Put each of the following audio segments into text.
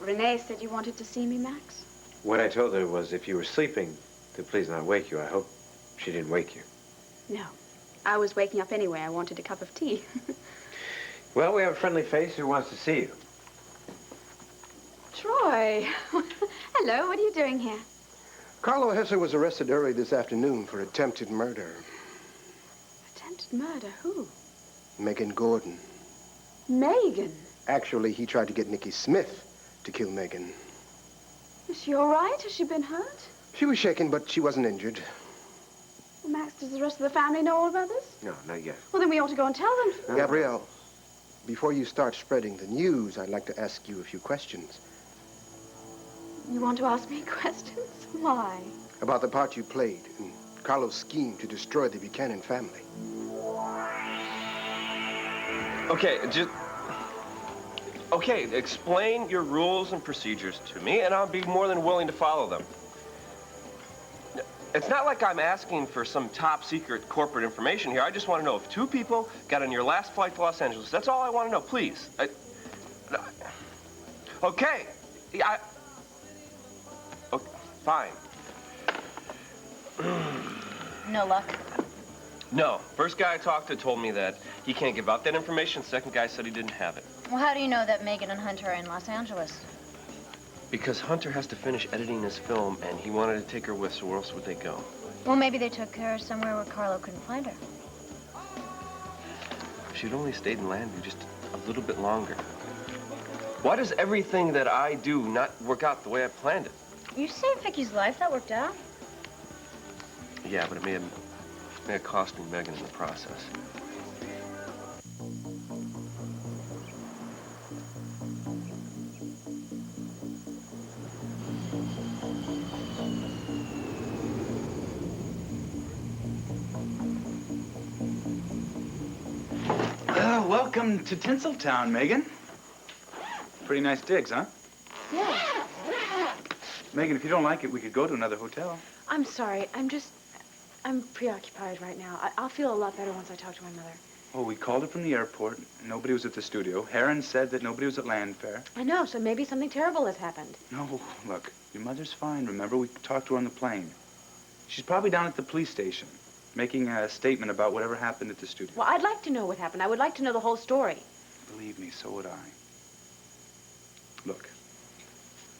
Renee said you wanted to see me, Max. What I told her was if you were sleeping, to please not wake you. I hope she didn't wake you. No. I was waking up anyway. I wanted a cup of tea. Well, we have a friendly face who wants to see you. Troy. Hello, what are you doing here? Carlo Hesser was arrested early this afternoon for attempted murder. Attempted murder? Who? Megan Gordon. Megan? Actually, he tried to get Niki Smith to kill Megan. Is she all right? Has she been hurt? She was shaken, but she wasn't injured. Well, Max, does the rest of the family know all about this? No, not yet. Well, then we ought to go and tell them. Gabrielle, before you start spreading the news, I'd like to ask you a few questions. You want to ask me questions? Why? About the part you played in Carlo's scheme to destroy the Buchanan family. Okay, explain your rules and procedures to me, and I'll be more than willing to follow them. It's not like I'm asking for some top secret corporate information here. I just want to know if 2 people got on your last flight to Los Angeles. That's all I want to know, please. Okay. Okay, fine. No luck. No. First guy I talked to told me that he can't give out that information. Second guy said he didn't have it. Well, how do you know that Megan and Hunter are in Los Angeles? Because Hunter has to finish editing his film, and he wanted to take her with, so where else would they go? Well, maybe they took her somewhere where Carlo couldn't find her. If she'd only stayed in Llanview just a little bit longer. Why does everything that I do not work out the way I planned it? You saved Vicky's life. That worked out. Yeah, but it may have cost me Megan in the process. Welcome to Tinseltown, Megan. Pretty nice digs, huh? Yeah. Megan, if you don't like it, we could go to another hotel. I'm sorry. I'm preoccupied right now. I'll feel a lot better once I talk to my mother. Oh, we called her from the airport. Nobody was at the studio. Heron said that nobody was at Landfair. I know, so maybe something terrible has happened. No, look, your mother's fine. Remember, we talked to her on the plane. She's probably down at the police station, making a statement about whatever happened at the studio. Well, I'd like to know what happened. I would like to know the whole story. Believe me, so would I. Look,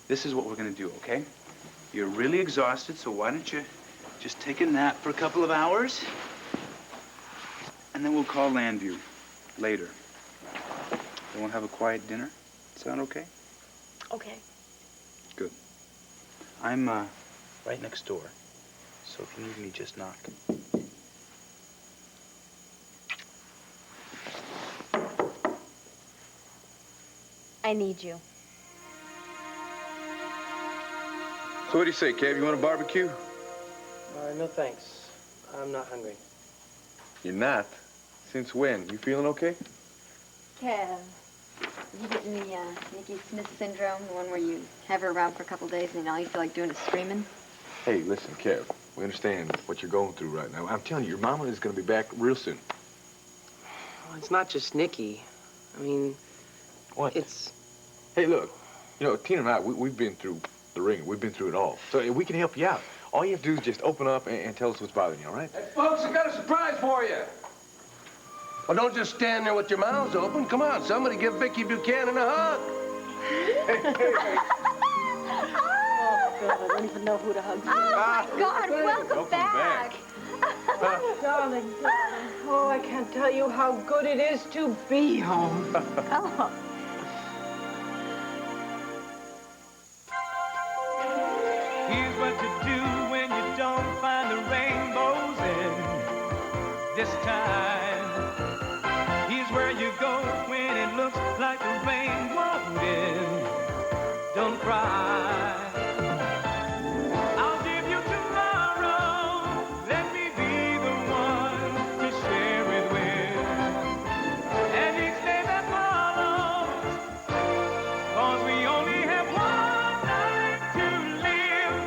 this is what we're going to do, okay? You're really exhausted, so why don't you just take a nap for a couple of hours? And then we'll call Llanview later. Then we'll have a quiet dinner. Sound okay? Okay. Good. I'm right next door. So if you need me, just knock. I need you. So what do you say, Kev? You want a barbecue? No thanks. I'm not hungry. You're not? Since when? You feeling okay? Kev, you getting the Niki Smith syndrome, the one where you have her around for a couple days and all you feel like doing is screaming? Hey, listen, Kev. We understand what you're going through right now. I'm telling you, your mama is going to be back real soon. Well, it's not just Niki. I mean, What? it's... Hey, look. You know, Tina and I, we've been through the ring. We've been through it all. So we can help you out. All you have to do is just open up and tell us what's bothering you, all right? Hey, folks, I got a surprise for you. Well, don't just stand there with your mouths open. Come on, somebody give Viki Buchanan a hug. Oh, God, I don't even know who to hug. Oh, my God, welcome back. Darling, oh, I can't tell you how good it is to be home. Oh. Here's what to do when you don't find the rainbows in this time. Here's where you go when it looks like the rain won't end. Don't cry. I'll give you tomorrow. Let me be the one to share it with. And each day that follows, 'cause we only have one life to live.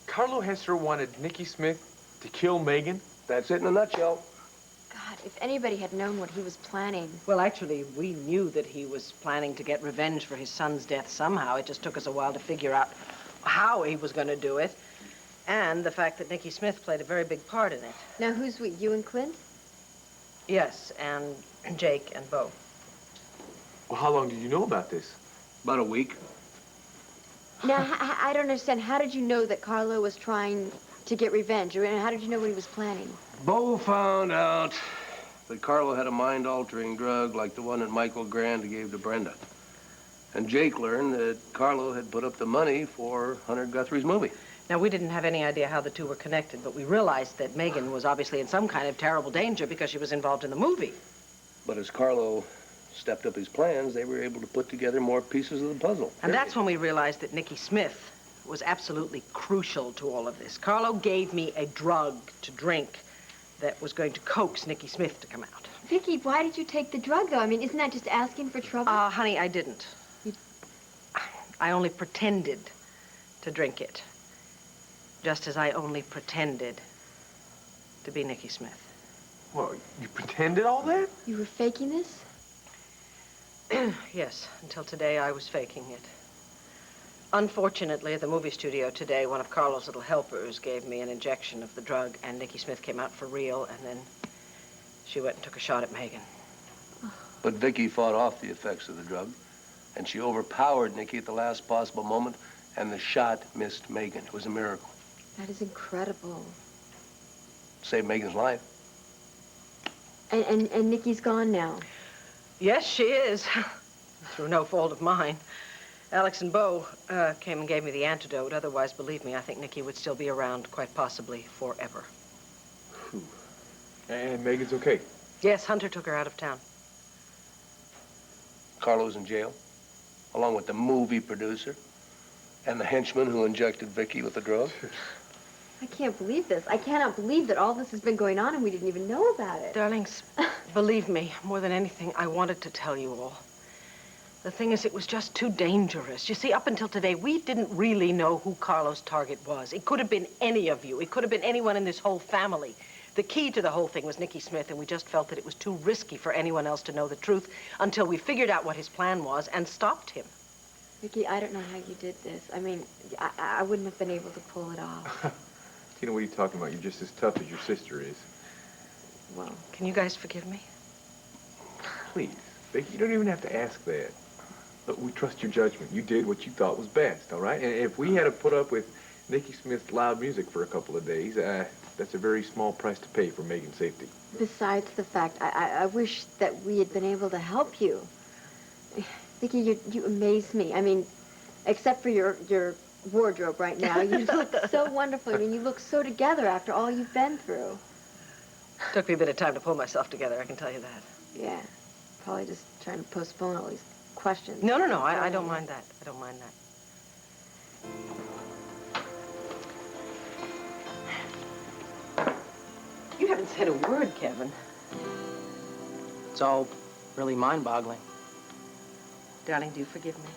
Carlo Hesser wanted Niki Smith to kill Megan? That's it in a nutshell. God, If anybody had known what he was planning... Well, actually, we knew that he was planning to get revenge for his son's death somehow. It just took us a while to figure out how he was going to do it. And the fact that Niki Smith played a very big part in it. Now, who's we, you and Clint? Yes, and Jake and Bo. Well, how long did you know about this? About a week. Now, I don't understand. How did you know that Carlo was trying to get revenge? Or how did you know what he was planning? Bo found out that Carlo had a mind-altering drug like the one that Michael Grand gave to Brenda. And Jake learned that Carlo had put up the money for Hunter Guthrie's movie. Now, we didn't have any idea how the two were connected, but we realized that Megan was obviously in some kind of terrible danger because she was involved in the movie. But as Carlo stepped up his plans, they were able to put together more pieces of the puzzle. And that's when we realized that Niki Smith was absolutely crucial to all of this. Carlo gave me a drug to drink that was going to coax Niki Smith to come out. Viki, why did you take the drug, though? I mean, isn't that just asking for trouble? Honey, I didn't. I only pretended to drink it. Just as I only pretended to be Niki Smith. Well, you pretended all that? You were faking this? Yes, until today I was faking it. Unfortunately, at the movie studio today, one of Carlo's little helpers gave me an injection of the drug, and Niki Smith came out for real, and then she went and took a shot at Megan. But Viki fought off the effects of the drug, and she overpowered Niki at the last possible moment, and the shot missed Megan. It was a miracle. That is incredible. Saved Megan's life. And Niki's gone now. Yes, she is. Through no fault of mine. Alex and Bo came and gave me the antidote. Otherwise, believe me, I think Niki would still be around, quite possibly forever. Whew. And Megan's okay? Yes, Hunter took her out of town. Carlo's in jail, along with the movie producer and the henchman who injected Viki with the drug. I can't believe this. I cannot believe that all this has been going on and we didn't even know about it. Darlings, believe me, more than anything, I wanted to tell you all. The thing is, it was just too dangerous. You see, up until today, we didn't really know who Carlo's target was. It could have been any of you. It could have been anyone in this whole family. The key to the whole thing was Niki Smith, and we just felt that it was too risky for anyone else to know the truth until we figured out what his plan was and stopped him. Viki, I don't know how you did this. I mean, I wouldn't have been able to pull it off. Tina, what are you talking about? You're just as tough as your sister is. Well, can you guys forgive me? Please, Viki, you don't even have to ask that. Look, we trust your judgment. You did what you thought was best, all right? And if we had to put up with Niki Smith's loud music for a couple of days, that's a very small price to pay for Megan's safety. Besides the fact, I wish that we had been able to help you. Viki, you amaze me. I mean, except for your wardrobe right now, you look so wonderful. I mean, you look so together after all you've been through. Took me a bit of time to pull myself together, I can tell you that. Yeah, probably just trying to postpone all these questions. No, I don't mind that. I don't mind that. You haven't said a word, Kevin. It's all really mind-boggling. Darling, do you forgive me?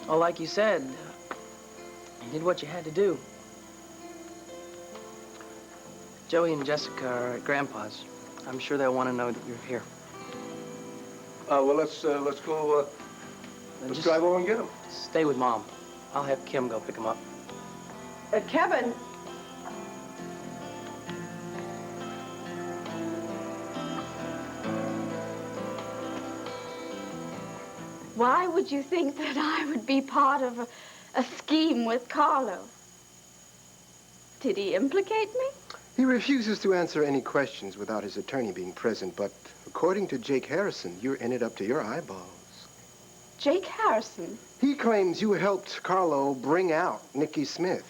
Oh, like you said, you did what you had to do. Joey and Jessica are at Grandpa's. I'm sure they'll want to know that you're here. Well, let's go, let's drive over and get him. Stay with Mom. I'll have Kim go pick him up. Kevin! Why would you think that I would be part of a scheme with Carlo? Did he implicate me? He refuses to answer any questions without his attorney being present, but according to Jake Harrison, you're in it up to your eyeballs. Jake Harrison? He claims you helped Carlo bring out Niki Smith.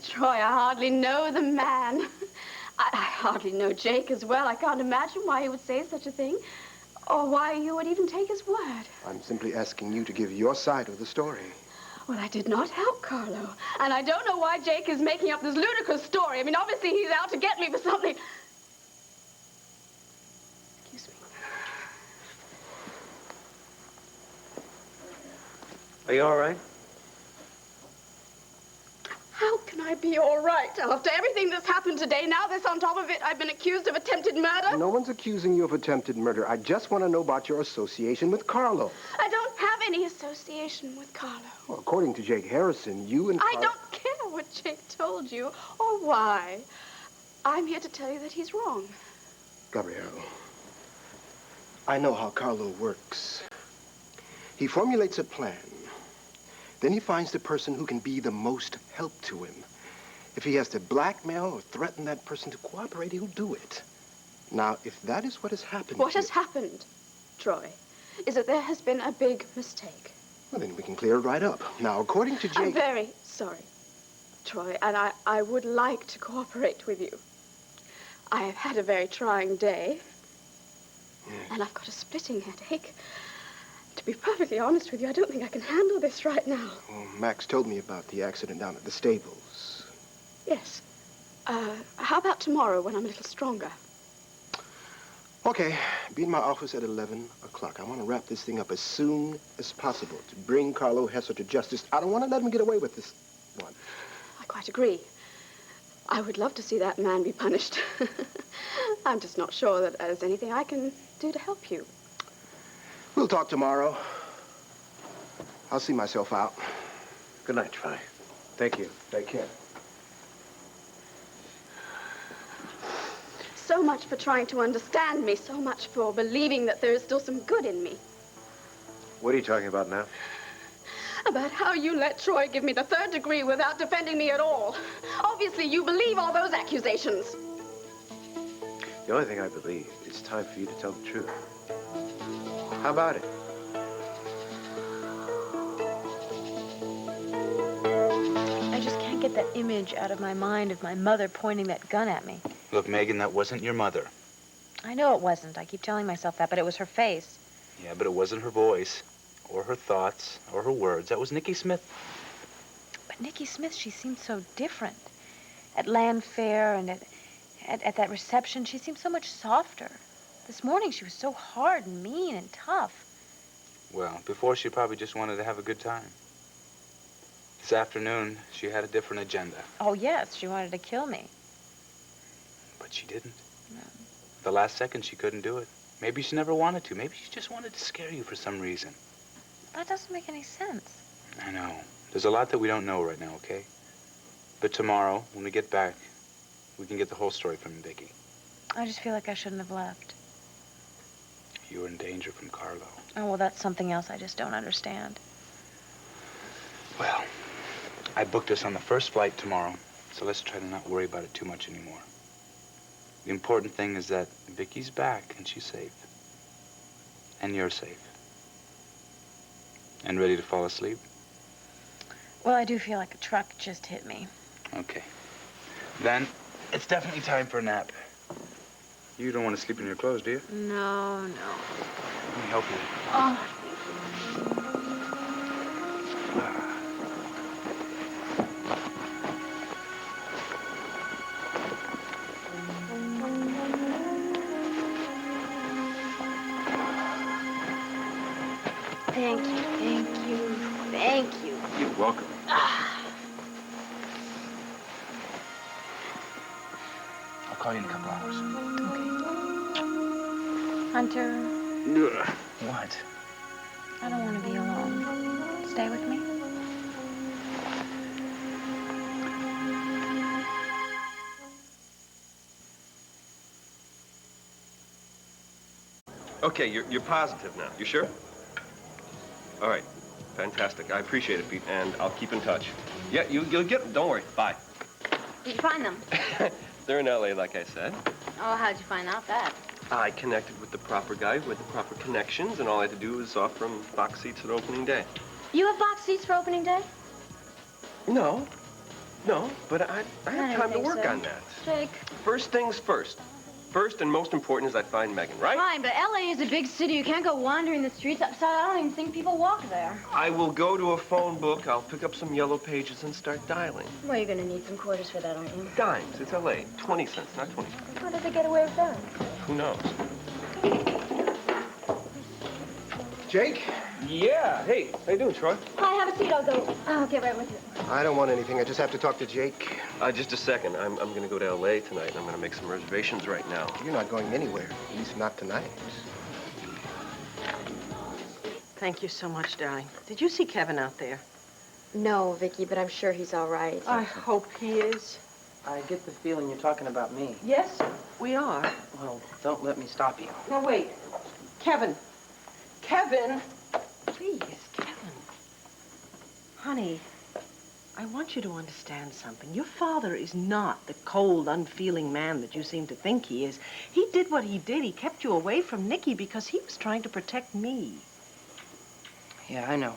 Troy, I hardly know the man. I hardly know Jake as well. I can't imagine why he would say such a thing, or why you would even take his word. I'm simply asking you to give your side of the story. Well, I did not help Carlo, and I don't know why Jake is making up this ludicrous story. I mean, obviously he's out to get me for something. Excuse me. Are you all right? How can I be all right after everything that's happened today? Now this on top of it, I've been accused of attempted murder. No one's accusing you of attempted murder. I just want to know about your association with Carlo. I don't have any association with Carlo. Well, according to Jake Harrison, you and I don't care what Jake told you or why. I'm here to tell you that he's wrong. Gabrielle, I know how Carlo works. He formulates a plan. Then he finds the person who can be the most help to him. If he has to blackmail or threaten that person to cooperate, he'll do it. Now, if that is what has happened... What has happened, Troy, is that there has been a big mistake. Well, then we can clear it right up. Now, according to Jake... I'm very sorry, Troy, and I would like to cooperate with you. I have had a very trying day, and I've got a splitting headache. To be perfectly honest with you, I don't think I can handle this right now. Well, Max told me about the accident down at the stables. Yes. How about tomorrow when I'm a little stronger? Okay, be in my office at 11 o'clock. I want to wrap this thing up as soon as possible to bring Carlo Hesser to justice. I don't want to let him get away with this one. I quite agree. I would love to see that man be punished. I'm just not sure that there's anything I can do to help you. We'll talk tomorrow. I'll see myself out. Good night, Troy. Thank you. Take care. So much for trying to understand me, so much for believing that there is still some good in me. What are you talking about now? About how you let Troy give me the 3rd degree without defending me at all. Obviously, you believe all those accusations. The only thing I believe is time for you to tell the truth. How about it? I just can't get that image out of my mind of my mother pointing that gun at me. Look, Megan, that wasn't your mother. I know it wasn't. I keep telling myself that, but it was her face. Yeah, but it wasn't her voice, or her thoughts, or her words. That was Niki Smith. But Niki Smith, she seemed so different. At Llanview and at that reception, she seemed so much softer. This morning, she was so hard and mean and tough. Well, before she probably just wanted to have a good time. This afternoon, she had a different agenda. Oh, yes, she wanted to kill me. But she didn't. No. The last second, she couldn't do it. Maybe she never wanted to. Maybe she just wanted to scare you for some reason. That doesn't make any sense. I know. There's a lot that we don't know right now, okay? But tomorrow, when we get back, we can get the whole story from Viki. I just feel like I shouldn't have left. You were in danger from Carlo. Oh, well, that's something else I just don't understand. Well, I booked us on the first flight tomorrow, so let's try to not worry about it too much anymore. The important thing is that Viki's back and she's safe. And you're safe. And ready to fall asleep? Well, I do feel like a truck just hit me. Okay. Then, it's definitely time for a nap. You don't want to sleep in your clothes, do you? No. Let me help you. Oh. Thank you. You're welcome. I'll call you in a couple hours. Okay. Hunter. What? I don't want to be alone. Stay with me? Okay, you're positive now. You sure? All right. Fantastic. I appreciate it, Pete, and I'll keep in touch. Yeah, you'll get them. Don't worry. Bye. Did you find them? They're in L.A., like I said. Oh, how'd you find out that? I connected with the proper guy with the proper connections, and all I had to do was offer him box seats at opening day. You have box seats for opening day? No, but I have time to work on that. Jake. First things first. First and most important is I find Megan, right? Fine, but L.A. is a big city. You can't go wandering the streets. Besides, I don't even think people walk there. I will go to a phone book, I'll pick up some yellow pages and start dialing. Well, you're gonna need some quarters for that, aren't you? Dimes. It's L.A. 20 cents, not 25. How did they get away with that? Who knows? Jake? Yeah. Hey, how you doing, Troy? Hi, have a seat. I'll get right with you. I don't want anything. I just have to talk to Jake. Just a second. I'm going to go to L.A. tonight, and I'm going to make some reservations right now. You're not going anywhere. At least not tonight. Thank you so much, darling. Did you see Kevin out there? No, Viki, but I'm sure he's all right. I hope he is. I get the feeling you're talking about me. Yes, we are. Well, don't let me stop you. Now, wait. Kevin. Kevin! Please, Kevin. Honey, I want you to understand something. Your father is not the cold, unfeeling man that you seem to think he is. He did what he did. He kept you away from Niki because he was trying to protect me. Yeah, I know.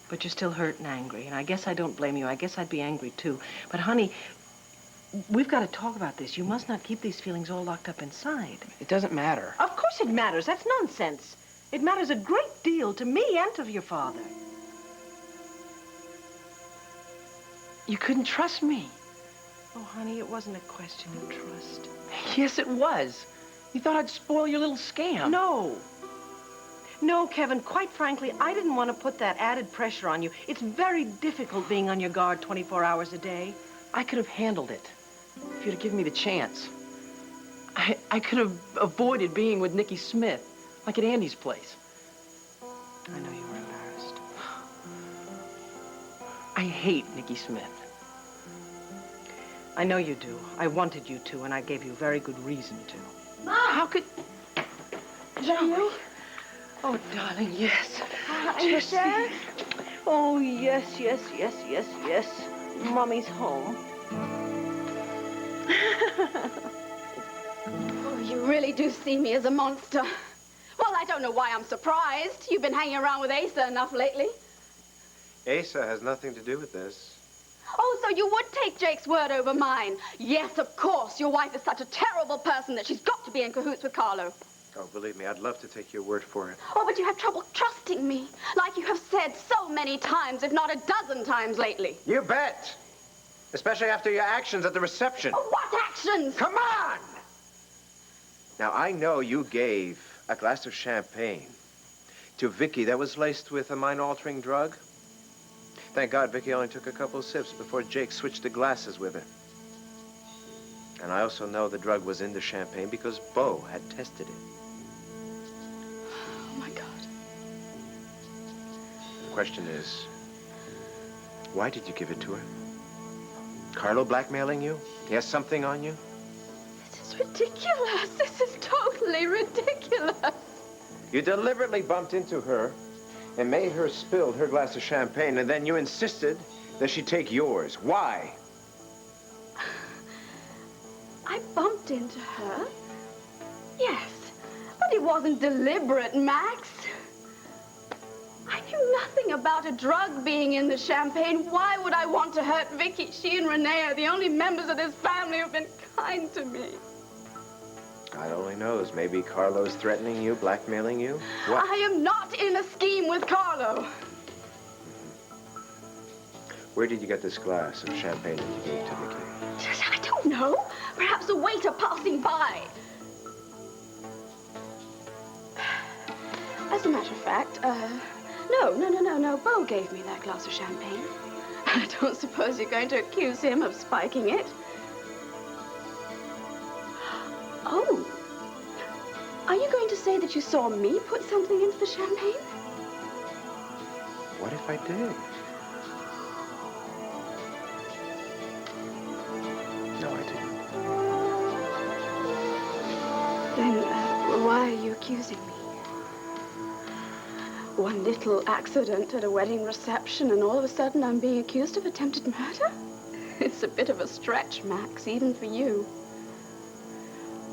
But you're still hurt and angry, and I guess I don't blame you. I guess I'd be angry, too. But, honey, we've got to talk about this. You must not keep these feelings all locked up inside. It doesn't matter. Of course it matters. That's nonsense. It matters a great deal to me and to your father. You couldn't trust me. Oh, honey, it wasn't a question of trust. Yes, it was. You thought I'd spoil your little scam. No. No, Kevin, quite frankly, I didn't want to put that added pressure on you. It's very difficult being on your guard 24 hours a day. I could have handled it if you'd have given me the chance. I could have avoided being with Niki Smith, like at Andy's place. I know you were embarrassed. I hate Niki Smith. I know you do. I wanted you to, and I gave you very good reason to. Mom! How could... Is that you? Oh, darling, yes. Are you sure? Oh, yes, yes, yes, yes, yes. Mommy's home. Oh, you really do see me as a monster. Well, I don't know why I'm surprised. You've been hanging around with Asa enough lately. Asa has nothing to do with this. Oh, so you would take Jake's word over mine? Yes, of course. Your wife is such a terrible person that she's got to be in cahoots with Carlo. Oh, believe me, I'd love to take your word for it. Oh, but you have trouble trusting me, like you have said so many times, if not a dozen times lately. You bet! Especially after your actions at the reception. Oh, what actions? Come on! Now, I know you gave a glass of champagne to Viki that was laced with a mind-altering drug. Thank God Viki only took a couple of sips before Jake switched the glasses with her. And I also know the drug was in the champagne because Bo had tested it. Oh, my God. The question is, why did you give it to her? Carlo blackmailing you? He has something on you? This is ridiculous. This is totally ridiculous. You deliberately bumped into her and made her spill her glass of champagne, and then you insisted that she take yours. Why? I bumped into her? Yes, but it wasn't deliberate, Max. I knew nothing about a drug being in the champagne. Why would I want to hurt Viki? She and Renee are the only members of this family who've been kind to me. God only knows. Maybe Carlo's threatening you, blackmailing you. What? I am not in a scheme with Carlo. Where did you get this glass of champagne that you gave to Viki? I don't know. Perhaps a waiter passing by. As a matter of fact, no. Bo gave me that glass of champagne. I don't suppose you're going to accuse him of spiking it. Oh. Are you going to say that you saw me put something into the champagne? What if I did? No, I didn't. Then why are you accusing me? One little accident at a wedding reception, and all of a sudden I'm being accused of attempted murder? It's a bit of a stretch, Max, even for you.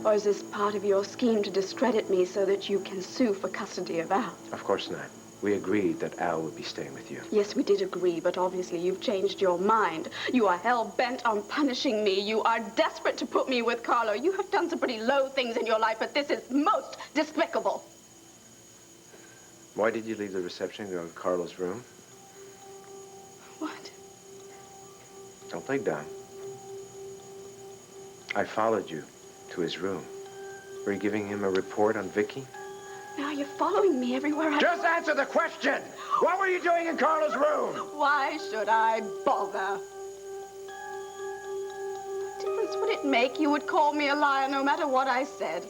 Or is this part of your scheme to discredit me so that you can sue for custody of Al? Of course not. We agreed that Al would be staying with you. Yes, we did agree, but obviously you've changed your mind. You are hell-bent on punishing me. You are desperate to put me with Carlo. You have done some pretty low things in your life, but this is most despicable. Why did you leave the reception and go to Carlo's room? What? Don't play dumb. I followed you to his room. Were you giving him a report on Viki? Now you're following me everywhere I Just go. answer the question. What were you doing in Carlo's room? Why should I bother? What difference would it make? You would call me a liar no matter what I said.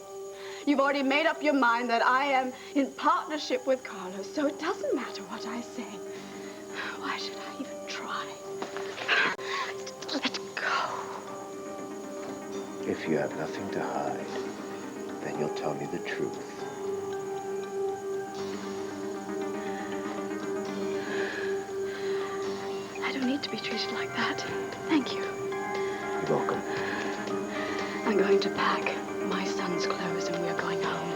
You've already made up your mind that I am in partnership with Carlo, so it doesn't matter what I say. Why should I even try? Let go. If you have nothing to hide, then you'll tell me the truth. I don't need to be treated like that. Thank you. You're welcome. I'm going to pack my son's clothes and we're going home.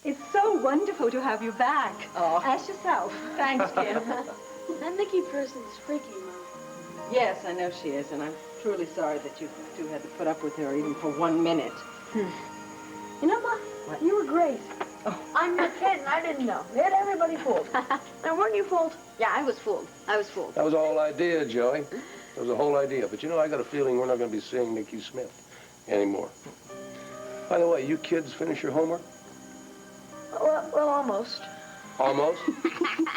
It's so wonderful to have you back. Oh. Ask yourself. Thanks, Kim. That Niki person's freaky, Mom. Yes, I know she is, and I'm truly sorry that you two had to put up with her even for 1 minute. You know, Ma, What? you were great. Oh, I'm your kid, and I didn't know. They had everybody fooled. Now, weren't you fooled? Yeah, I was fooled. I was fooled. That was the whole idea, Joey. That was the whole idea. But you know, I got a feeling we're not going to be seeing Niki Smith anymore. By the way, you kids finish your homework? Well, almost. Almost?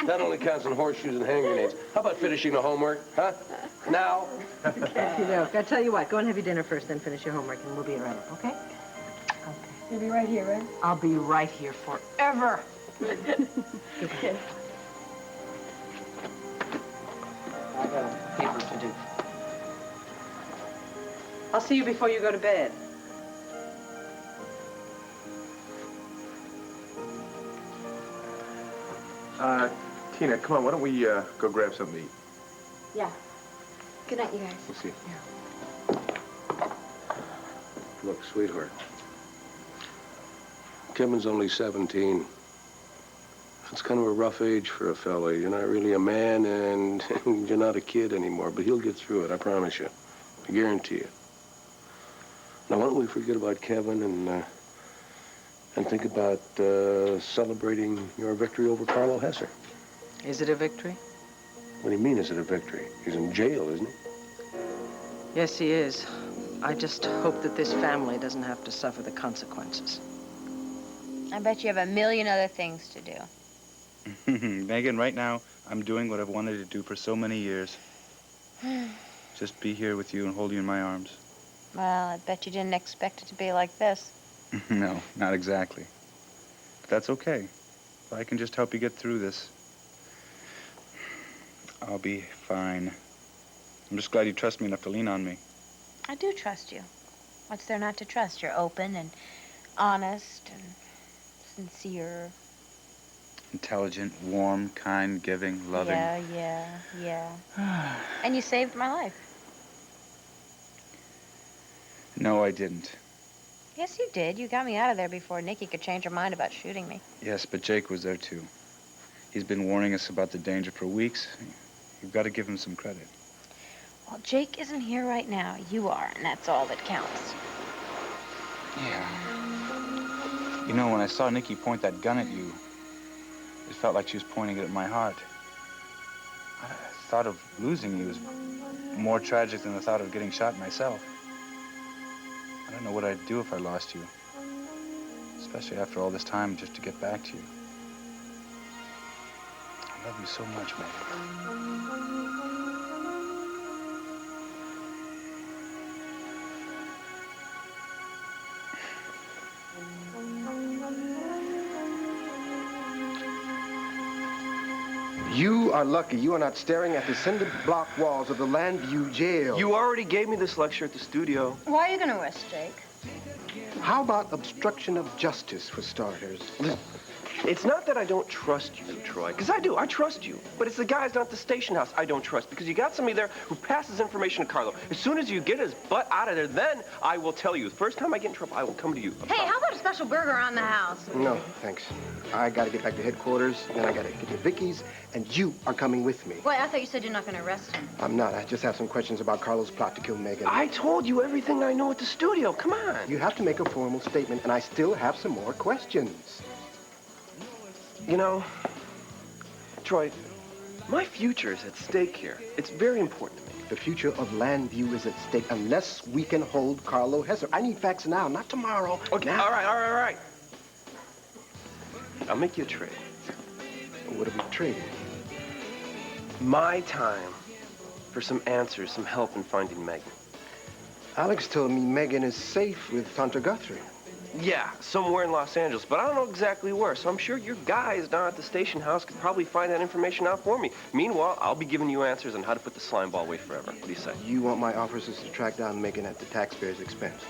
That only counts in horseshoes and hand grenades. How about finishing the homework, huh? Now? You know, I tell you what, go and have your dinner first, then finish your homework, and we'll be right up, okay? You'll be right here, right? I'll be right here forever. Okay. I got a paper to do. I'll see you before you go to bed. Tina, come on, why don't we go grab something to eat? Yeah. Good night, you guys. We'll see. Look, sweetheart. Kevin's only 17. It's kind of a rough age for a fella. You're not really a man, and you're not a kid anymore, but he'll get through it, I promise you. I guarantee it. Now, why don't we forget about Kevin and think about celebrating your victory over Carlo Hesser? Is it a victory? What do you mean, is it a victory? He's in jail, isn't he? Yes, he is. I just hope that this family doesn't have to suffer the consequences. I bet you have a million other things to do. Megan, right now, I'm doing what I've wanted to do for so many years. Just be here with you and hold you in my arms. Well, I bet you didn't expect it to be like this. No, not exactly. But that's okay. If I can just help you get through this, I'll be fine. I'm just glad you trust me enough to lean on me. I do trust you. What's there not to trust? You're open and honest and sincere. Intelligent, warm, kind, giving, loving. Yeah. And you saved my life. No, I didn't. Yes, you did. You got me out of there before Niki could change her mind about shooting me. Yes, but Jake was there, too. He's been warning us about the danger for weeks. You've got to give him some credit. Well, Jake isn't here right now. You are, and that's all that counts. Yeah. You know, when I saw Niki point that gun at you, it felt like she was pointing it at my heart. I thought of losing you was more tragic than the thought of getting shot myself. I don't know what I'd do if I lost you, especially after all this time just to get back to you. I love you so much, Megan. You are lucky you are not staring at the cinder block walls of the Llanview jail. You already gave me this lecture at the studio. Why are you going to arrest Jake? How about obstruction of justice, for starters? It's not that I don't trust you, Troy, because I do. I trust you. But it's the guys down at the station house I don't trust, because you got somebody there who passes information to Carlo. As soon as you get his butt out of there, then I will tell you. The first time I get in trouble, I will come to you. Hey, how about a special burger on the house? No, thanks. I gotta get back to headquarters, then I gotta get to Viki's, and you are coming with me. Wait, I thought you said you're not going to arrest him. I'm not. I just have some questions about Carlo's plot to kill Megan. I told you everything I know at the studio. Come on. You have to make a formal statement, and I still have some more questions. You know, Troy, My future is at stake here. It's very important to me. The future of Llanview is at stake unless we can hold Carlo Hesser. I need facts now, not tomorrow. Okay, now. all right. I'll make you a trade. What are we trading? My time for some answers, some help in finding Megan. Alex told me Megan is safe with Tonto Guthrie. Yeah, somewhere in Los Angeles, but I don't know exactly where, so I'm sure your guys down at the station house could probably find that information out for me. Meanwhile, I'll be giving you answers on how to put the slime ball away forever. What do you say? You want my officers to track down Megan at the taxpayer's expense?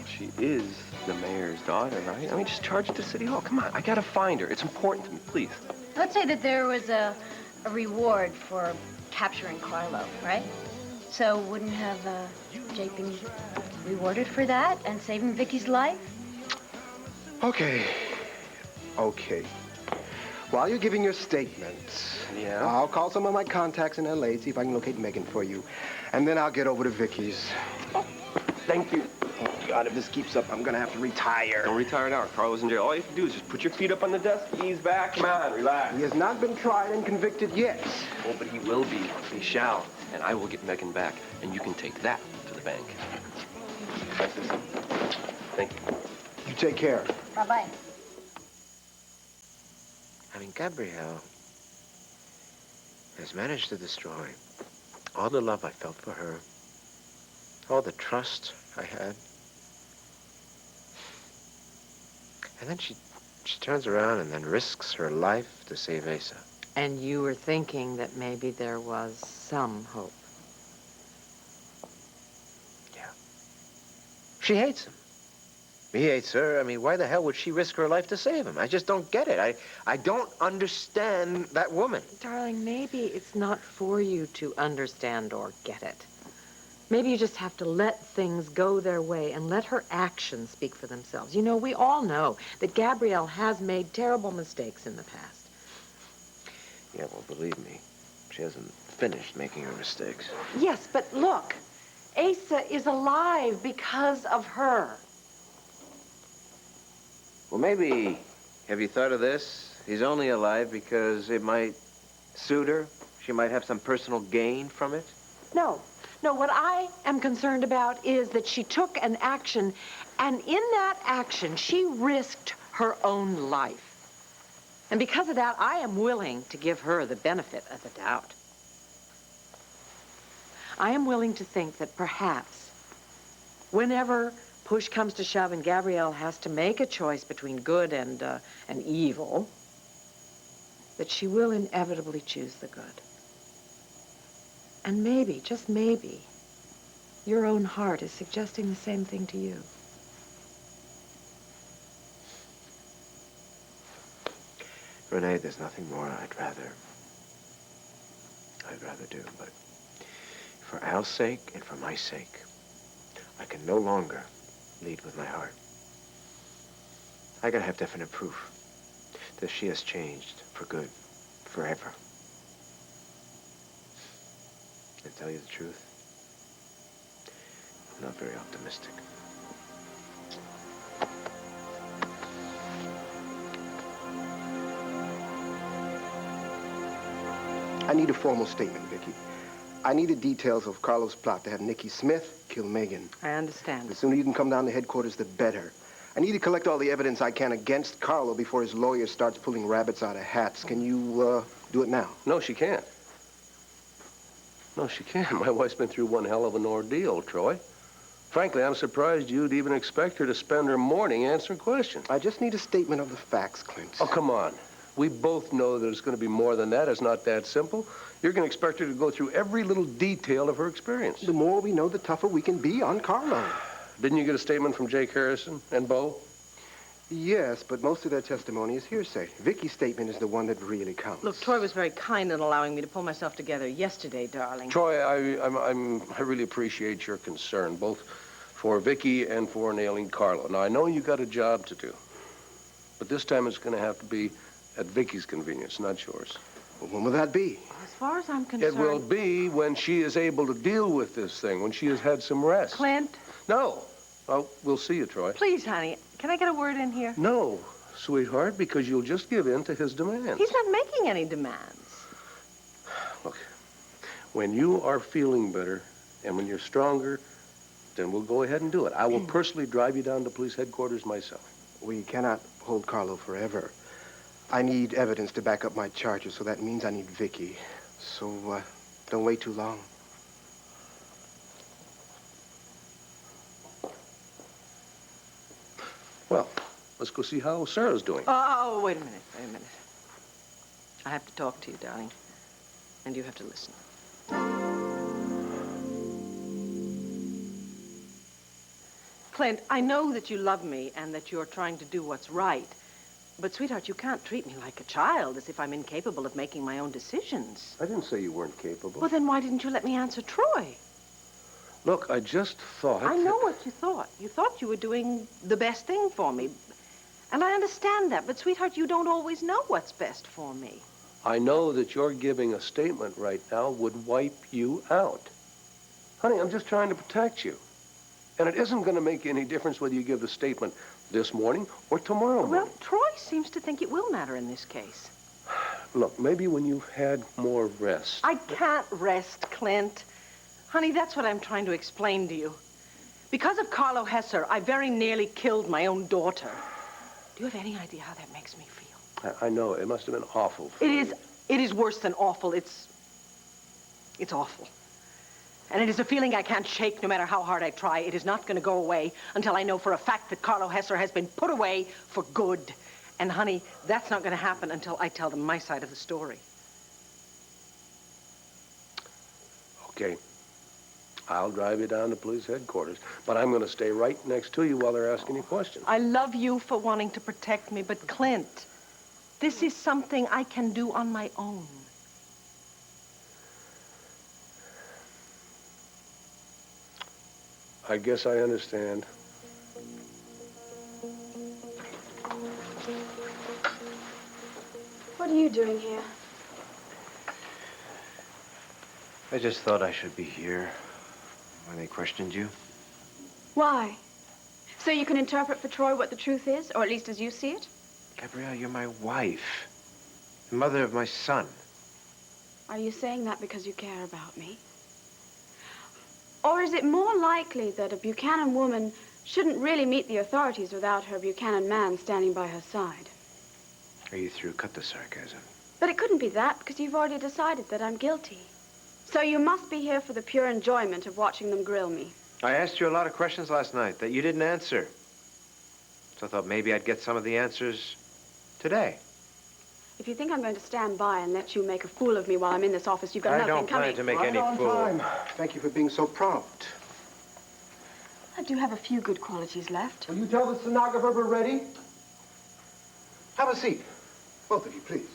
She is the mayor's daughter, right? I mean, just charge it to City Hall. Come on, I gotta find her. It's important to me, please. Let's say that there was a reward for capturing Carlo, right? So wouldn't have Jake been rewarded for that and saving Vicky's life? Okay. While you're giving your statements, I'll call some of my contacts in L.A., see if I can locate Megan for you. And then I'll get over to Vicky's. Thank you. Oh, God, if this keeps up, I'm gonna have to retire. Don't retire now. Carlo's in jail. All you have to do is just put your feet up on the desk, ease back. Come on, relax. He has not been tried and convicted yet. Oh, but he will be. He shall. And I will get Megan back, and you can take that to the bank. Thank you. You take care. Bye-bye. I mean, Gabrielle has managed to destroy all the love I felt for her, all the trust I had. And then she turns around and then risks her life to save Asa. And you were thinking that maybe there was some hope. Yeah. She hates him. He hates her. I mean, why the hell would she risk her life to save him? I just don't get it. I don't understand that woman. Darling, maybe it's not for you to understand or get it. Maybe you just have to let things go their way and let her actions speak for themselves. You know, we all know that Gabrielle has made terrible mistakes in the past. Yeah, well, believe me, she hasn't finished making her mistakes. Yes, but look, Asa is alive because of her. Well, maybe, have you thought of this? He's only alive because it might suit her. She might have some personal gain from it. No, what I am concerned about is that she took an action, and in that action, she risked her own life. And because of that, I am willing to give her the benefit of the doubt. I am willing to think that perhaps, whenever push comes to shove and Gabrielle has to make a choice between good and evil, that she will inevitably choose the good. And maybe, just maybe, your own heart is suggesting the same thing to you. Renee, there's nothing more I'd rather do, but for Al's sake and for my sake, I can no longer lead with my heart. I gotta have definite proof that she has changed for good, forever. To tell you the truth, I'm not very optimistic. I need a formal statement, Viki. I need the details of Carlo's plot to have Niki Smith kill Megan. I understand. The sooner you can come down to headquarters, the better. I need to collect all the evidence I can against Carlo before his lawyer starts pulling rabbits out of hats. Can you, do it now? No, she can't. No, she can't. My wife's been through one hell of an ordeal, Troy. Frankly, I'm surprised you'd even expect her to spend her morning answering questions. I just need a statement of the facts, Clint. Oh, come on. We both know that it's going to be more than that. It's not that simple. You're going to expect her to go through every little detail of her experience. The more we know, the tougher we can be on Carlo. Didn't you get a statement from Jake Harrison and Bo? Yes, but most of their testimony is hearsay. Vicky's statement is the one that really counts. Look, Troy was very kind in allowing me to pull myself together yesterday, darling. Troy, I really appreciate your concern, both for Viki and for nailing Carlo. Now, I know you got a job to do, but this time it's going to have to be at Vicky's convenience, not yours. Well, when will that be? As far as I'm concerned... It will be when she is able to deal with this thing, when she has had some rest. Clint? No. Well, we'll see you, Troy. Please, honey, can I get a word in here? No, sweetheart, because you'll just give in to his demands. He's not making any demands. Look, when you are feeling better and when you're stronger, then we'll go ahead and do it. I will personally drive you down to police headquarters myself. We cannot hold Carlo forever. I need evidence to back up my charges, so that means I need Viki. So, don't wait too long. Well, let's go see how Sarah's doing. Oh, wait a minute, wait a minute. I have to talk to you, darling. And you have to listen. Clint, I know that you love me and that you're trying to do what's right. But, sweetheart, you can't treat me like a child, as if I'm incapable of making my own decisions. I didn't say you weren't capable. Well, then why didn't you let me answer Troy? Look, I just thought... I know what you thought. You thought you were doing the best thing for me. And I understand that. But, sweetheart, you don't always know what's best for me. I know that your giving a statement right now would wipe you out. Honey, I'm just trying to protect you. And it isn't going to make any difference whether you give the statement this morning or tomorrow morning. Well, Troy seems to think it will matter in this case. Look, maybe when you've had more rest. I can't rest, Clint. Honey, that's what I'm trying to explain to you. Because of Carlo Hesser, I very nearly killed my own daughter. Do you have any idea how that makes me feel? I know. It must have been awful. It is worse than awful. It's awful. And it is a feeling I can't shake no matter how hard I try. It is not going to go away until I know for a fact that Carlo Hesser has been put away for good. And, honey, that's not going to happen until I tell them my side of the story. Okay. I'll drive you down to police headquarters, but I'm going to stay right next to you while they're asking you questions. I love you for wanting to protect me, but, Clint, this is something I can do on my own. I guess I understand. What are you doing here? I just thought I should be here when they questioned you. Why? So you can interpret for Troy what the truth is, or at least as you see it? Gabrielle, you're my wife. The mother of my son. Are you saying that because you care about me? Or is it more likely that a Buchanan woman shouldn't really meet the authorities without her Buchanan man standing by her side? Are you through? Cut the sarcasm. But it couldn't be that, because you've already decided that I'm guilty. So you must be here for the pure enjoyment of watching them grill me. I asked you a lot of questions last night that you didn't answer. So I thought maybe I'd get some of the answers today. If you think I'm going to stand by and let you make a fool of me while I'm in this office, you've got nothing coming. I don't plan to make any on fool. Time. Thank you for being so prompt. I do have a few good qualities left. Will you tell the stenographer we're ready? Have a seat. Both of you, please.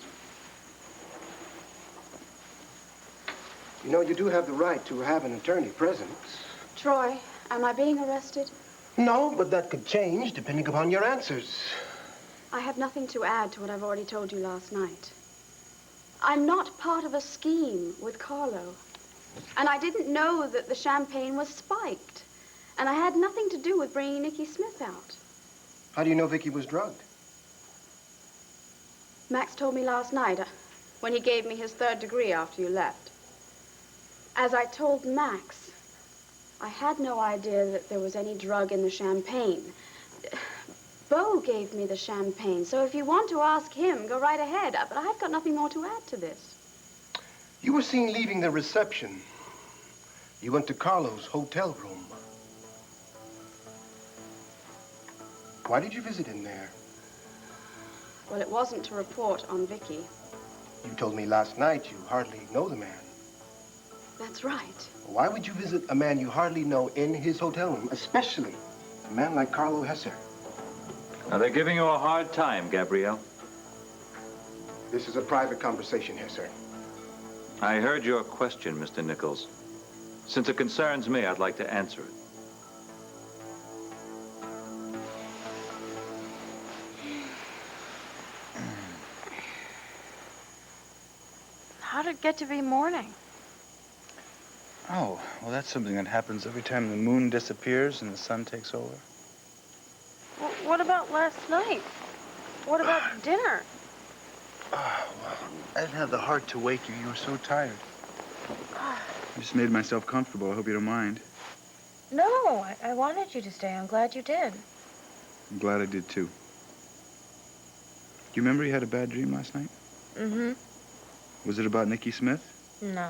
You know, you do have the right to have an attorney present. Troy, am I being arrested? No, but that could change depending upon your answers. I have nothing to add to what I've already told you last night. I'm not part of a scheme with Carlo. And I didn't know that the champagne was spiked. And I had nothing to do with bringing Niki Smith out. How do you know Viki was drugged? Max told me last night when he gave me his 3rd degree after you left. As I told Max, I had no idea that there was any drug in the champagne. Beau gave me the champagne, so if you want to ask him, go right ahead. But I've got nothing more to add to this. You were seen leaving the reception. You went to Carlo's hotel room. Why did you visit him there? Well, it wasn't to report on Viki. You told me last night you hardly know the man. That's right. Why would you visit a man you hardly know in his hotel room, especially a man like Carlo Hesser? Now, they're giving you a hard time, Gabrielle. This is a private conversation, Hesser. I heard your question, Mr. Nichols. Since it concerns me, I'd like to answer it. How did it get to be morning? Oh, well, that's something that happens every time the moon disappears and the sun takes over. Well, what about last night? What about dinner? Well, I didn't have the heart to wake you. You were so tired. I just made myself comfortable. I hope you don't mind. No, I wanted you to stay. I'm glad you did. I'm glad I did, too. Do you remember you had a bad dream last night? Mm-hmm. Was it about Niki Smith? No.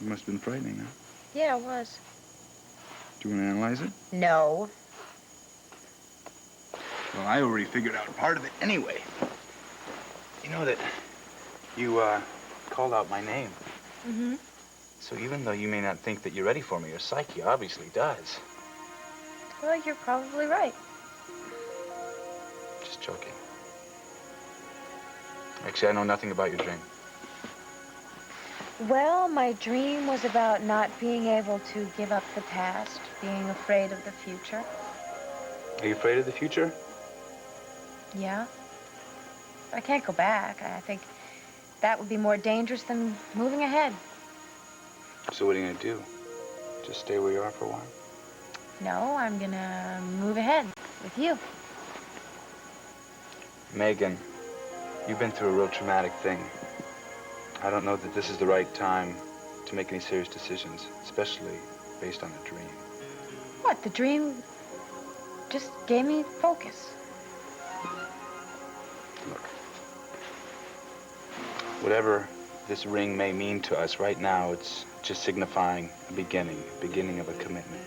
It must have been frightening, huh? Yeah, it was. Do you want to analyze it? No. Well, I already figured out part of it anyway. You know that you, called out my name. Mm-hmm. So even though you may not think that you're ready for me, your psyche obviously does. Well, you're probably right. Just joking. Actually, I know nothing about your dream. Well, my dream was about not being able to give up the past, being afraid of the future. Are you afraid of the future? Yeah. I can't go back. I think that would be more dangerous than moving ahead. So what are you gonna do? Just stay where you are for a while? No, I'm gonna move ahead with you. Megan, you've been through a real traumatic thing. I don't know that this is the right time to make any serious decisions, especially based on a dream. What? The dream just gave me focus. Look, whatever this ring may mean to us right now, it's just signifying a beginning of a commitment.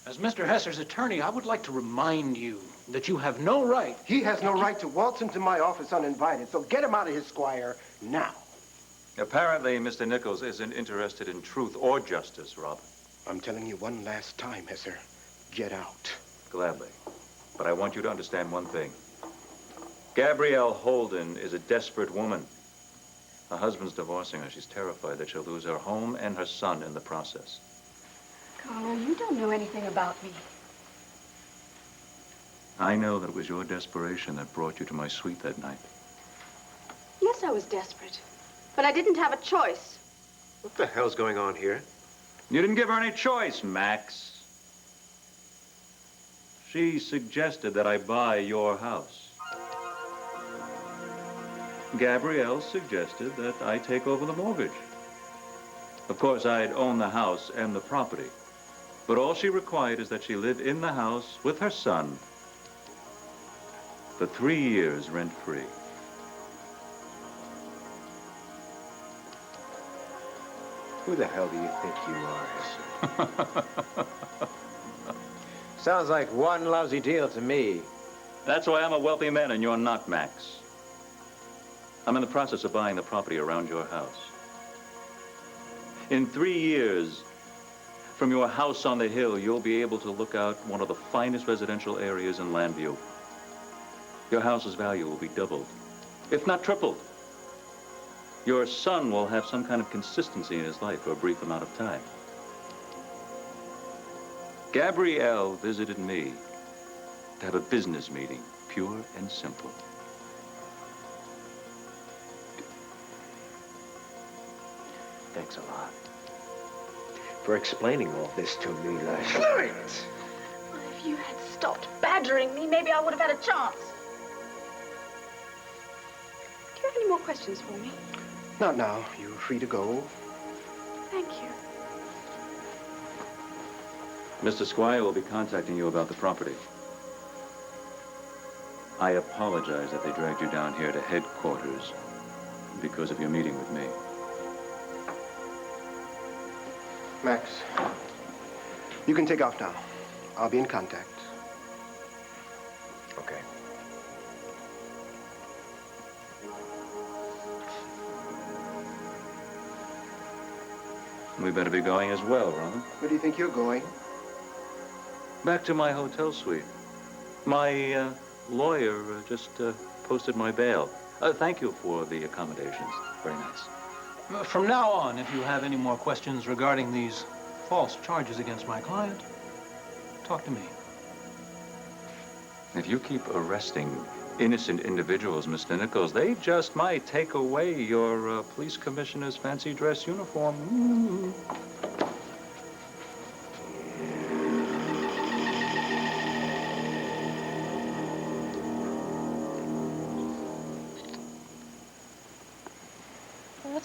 As Mr. Hesser's attorney, I would like to remind you that you have no right. He has no right to waltz into my office uninvited, so get him out of here, Squire, now. Apparently, Mr. Nichols isn't interested in truth or justice, Robin. I'm telling you one last time, Hesser. Get out. Gladly. But I want you to understand one thing. Gabrielle Holden is a desperate woman. Her husband's divorcing her. She's terrified that she'll lose her home and her son in the process. Carlo, you don't know anything about me. I know that it was your desperation that brought you to my suite that night. Yes, I was desperate. But I didn't have a choice. What the hell's going on here? You didn't give her any choice, Max. She suggested that I buy your house. Gabrielle suggested that I take over the mortgage. Of course, I'd own the house and the property. But all she required is that she live in the house with her son for 3 years rent-free. Who the hell do you think you are, Hesser? Sounds like one lousy deal to me. That's why I'm a wealthy man and you're not, Max. I'm in the process of buying the property around your house. In 3 years, from your house on the hill, you'll be able to look out one of the finest residential areas in Llanview. Your house's value will be doubled, if not tripled. Your son will have some kind of consistency in his life for a brief amount of time. Gabrielle visited me to have a business meeting, pure and simple. Thanks a lot for explaining all this to me last night. Well, if you had stopped badgering me, maybe I would have had a chance. Do you have any more questions for me? Not now. You're free to go. Thank you. Mr. Squire will be contacting you about the property. I apologize that they dragged you down here to headquarters because of your meeting with me. Max, you can take off now. I'll be in contact. Okay. We better be going as well, Robin. Where do you think you're going? Back to my hotel suite. My lawyer just posted my bail. Thank you for the accommodations. Very nice. From now on, if you have any more questions regarding these false charges against my client, talk to me. If you keep arresting innocent individuals, Mr. Nichols, they just might take away your police commissioner's fancy dress uniform. Ooh.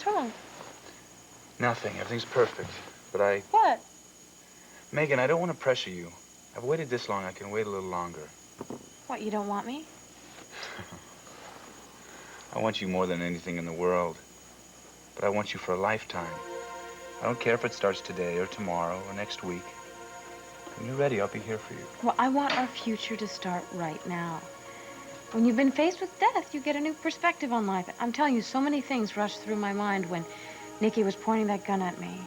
What's wrong? Nothing. Everything's perfect. But What? Megan, I don't want to pressure you. I've waited this long. I can wait a little longer. What, you don't want me? I want you more than anything in the world. But I want you for a lifetime. I don't care if it starts today or tomorrow or next week. When you're ready, I'll be here for you. Well, I want our future to start right now. When you've been faced with death, you get a new perspective on life. I'm telling you, so many things rushed through my mind when Niki was pointing that gun at me.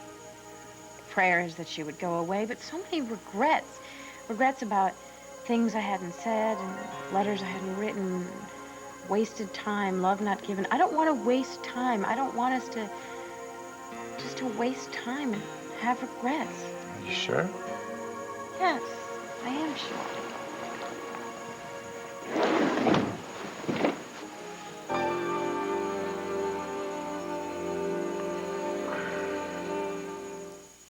Prayers that she would go away, but so many regrets. Regrets about things I hadn't said and letters I hadn't written. Wasted time, love not given. I don't want to waste time. I don't want us to just to waste time and have regrets. Are you sure? Yes, I am sure.